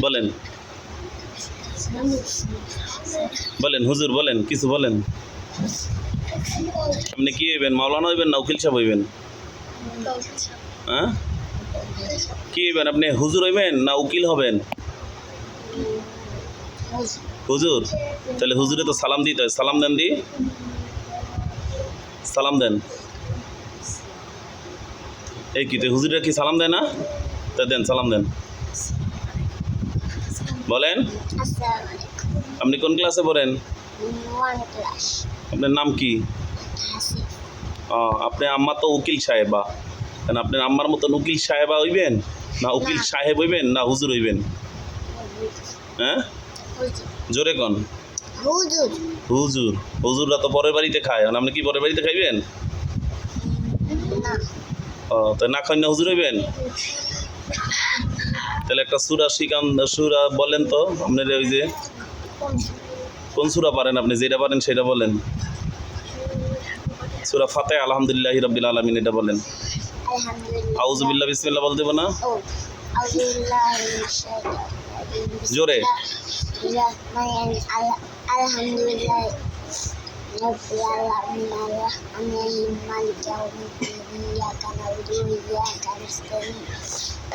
বলেন বলেন হুজুর বলেন, কিছু বলেন। আপনি কি হইবেন, মাওলানা হইবেন না উকিল সাহেব হইবেন? হ্যাঁ, কি হইবেন আপনি, হুজুর হইবেন না উকিল হবেন? হুজুর। তাহলে হুজুরে তো সালাম দিতে হয়, সালাম দেন। সালাম দেন। এই কি হুজুরা কি সালাম দেয় না? তা দেন, সালাম দেন। বলেন আপনি কোন ক্লাসে পড়েন? আপনার নাম কি? আপনি আম্মা তো উকিল সাহেবা, কেন আপনার আম্মার মতন উকিল সাহেবা হইবেন না উকিল সাহেব হইবেন না হুজুর হইবেন? হ্যাঁ, জোরে কন। হুজুর। হুজুররা তো পরের বাড়িতে খায়, আর আপনি কি পরের বাড়িতে খাইবেন? তাই না খাই না হুজুর হইবেন? তাহলে একটা সূরা শিখান, সূরা বলেন তো আপনার। ওই যে কোন সূরা পারেন আপনি, যেটা পারেন সেটা বলেন। সূরা ফাতিহা আলহামদুলিল্লাহি রাব্বিল আলামিন এটা বলেন। আউযু বিল্লাহি বিসমিল্লাহ বলতে দেব না? জোরে। আলহামদুলিল্লাহ রাব্বিল আলামিন আর-রাহমানির-রাহিম মালিকি ইয়াউমিদ্দিন ইয়াকা না'বুদু ওয়া ইয়াকা নাস্তাঈন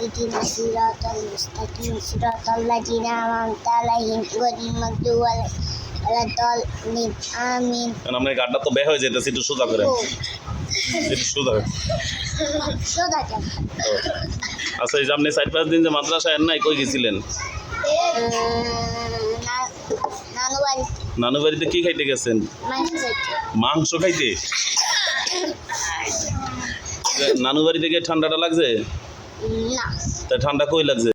ইহদিনাস সিরাতাল মুস্তাকিম সিরাতাল লাযিনা আন'আমতা আলাইহিম গায়রিল মাগদুবি ওয়ালাদ-দাল্লিন আমিন। আপনার গাড়টা তো বের হয়ে যেতেছে, একটু সোজা করেন, একটু সোজা। আচ্ছা, এই যে আপনি 4-5 দিন যে মাদ্রাসায় নাই, কই গেছিলেন? নানু বাড়িতে। কি খাইতে গেছেন? মাংস খাইতে। নানু বাড়ি থেকে ঠান্ডাটা লাগছে? তা ঠান্ডা কই লাগছে?